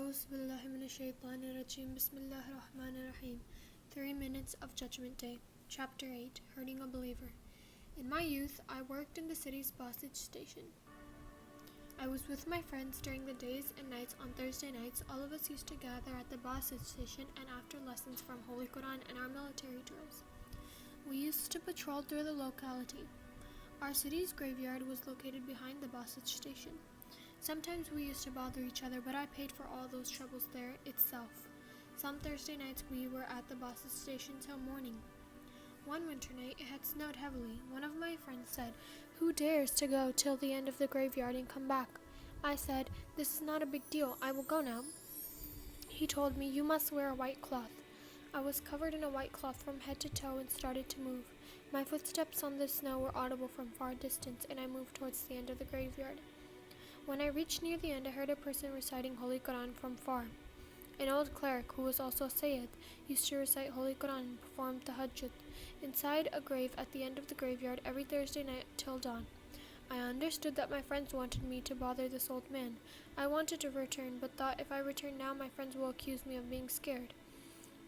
A'udhu billahi minash shaitanir rajim. Bismillahir rahmanir rahim. 3 Minutes of Judgment Day. Chapter 8. Hurting a Believer. In my youth, I worked in the city's busage station. I was with my friends during the days and nights. On Thursday nights, all of us used to gather at the busage station and after lessons from Holy Quran and our military drills. We used to patrol through the locality. Our city's graveyard was located behind the busage station. Sometimes we used to bother each other, but I paid for all those troubles there itself. Some Thursday nights we were at the busage station till morning. One winter night it had snowed heavily. One of my friends said, "Who dares to go till the end of the graveyard and come back?" I said, "This is not a big deal. I will go now." He told me, "You must wear a white cloth." I was covered in a white cloth from head to toe and started to move. My footsteps on the snow were audible from far distance, and I moved towards the end of the graveyard. When I reached near the end, I heard a person reciting Holy Quran from far. An old cleric, who was also a Sayyid, used to recite Holy Quran and perform tahajjud inside a grave at the end of the graveyard every Thursday night till dawn. I understood that my friends wanted me to bother this old man. I wanted to return, but thought if I return now, my friends will accuse me of being scared.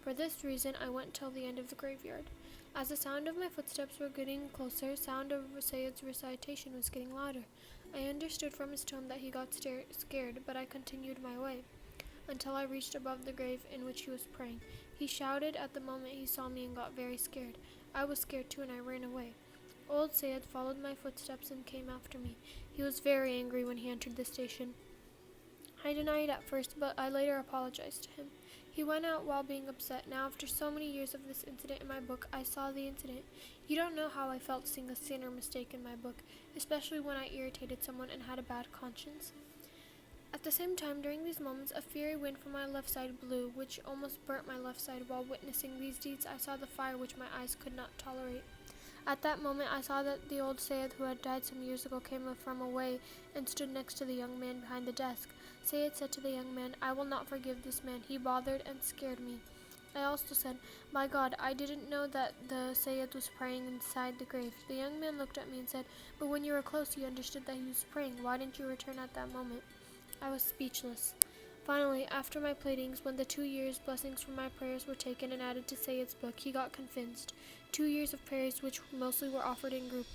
For this reason, I went till the end of the graveyard. As the sound of my footsteps were getting closer, sound of Sayyid's recitation was getting louder. I understood from his tone that he got scared, but I continued my way until I reached above the grave in which he was praying. He shouted at the moment he saw me and got very scared. I was scared too and I ran away. Old Sayyid followed my footsteps and came after me. He was very angry when he entered the station. I denied at first, but I later apologized to him. He went out while being upset. Now, after so many years of this incident in my book, I saw the incident. You don't know how I felt seeing a sin or mistake in my book, especially when I irritated someone and had a bad conscience. At the same time, during these moments, a fiery wind from my left side blew, which almost burnt my left side. While witnessing these deeds, I saw the fire which my eyes could not tolerate. At that moment, I saw that the old Sayyid who had died some years ago came from away and stood next to the young man behind the desk. Sayyid said to the young man, "I will not forgive this man. He bothered and scared me." I also said, "By God, I didn't know that the Sayyid was praying inside the grave." The young man looked at me and said, "But when you were close, you understood that he was praying. Why didn't you return at that moment?" I was speechless. Finally, after my pleadings, when the 2 years' blessings from my prayers were taken and added to Sayyid's book, he got convinced. 2 years of prayers which mostly were offered in group.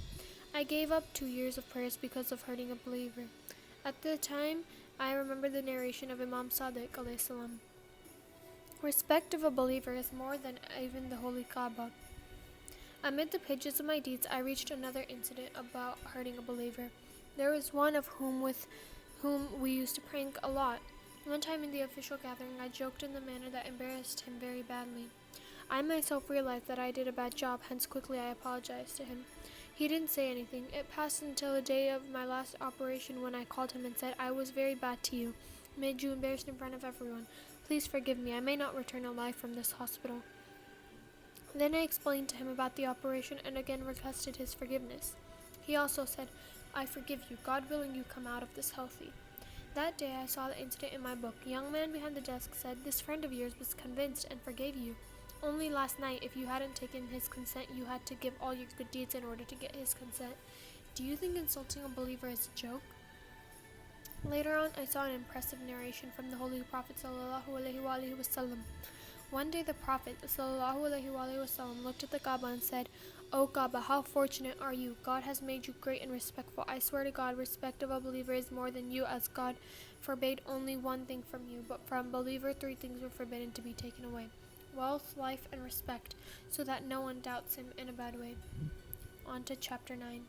I gave up 2 years of prayers because of hurting a believer. At the time, I remember the narration of Imam Sadiq alayhi salam. Respect of a believer is more than even the Holy Kaaba. Amid the pages of my deeds, I reached another incident about hurting a believer. There was one of whom with whom we used to prank a lot. One time in the official gathering, I joked in the manner that embarrassed him very badly. I myself realized that I did a bad job, hence quickly I apologized to him. He didn't say anything. It passed until the day of my last operation when I called him and said, "I was very bad to you, made you embarrassed in front of everyone. Please forgive me. I may not return alive from this hospital." Then I explained to him about the operation and again requested his forgiveness. He also said, "I forgive you. God willing, you come out of this healthy." That day I saw the incident in my book. A young man behind the desk said, "This friend of yours was convinced and forgave you. Only last night, if you hadn't taken his consent, you had to give all your good deeds in order to get his consent. Do you think insulting a believer is a joke?" Later on, I saw an impressive narration from the Holy Prophet ﷺ. One day the Prophet ﷺ looked at the Kaaba and said, "O Kaaba, how fortunate are you! God has made you great and respectful. I swear to God, respect of a believer is more than you, as God forbade only one thing from you, but from a believer 3 things were forbidden to be taken away: wealth, life, and respect, so that no one doubts him in a bad way." On to chapter 9.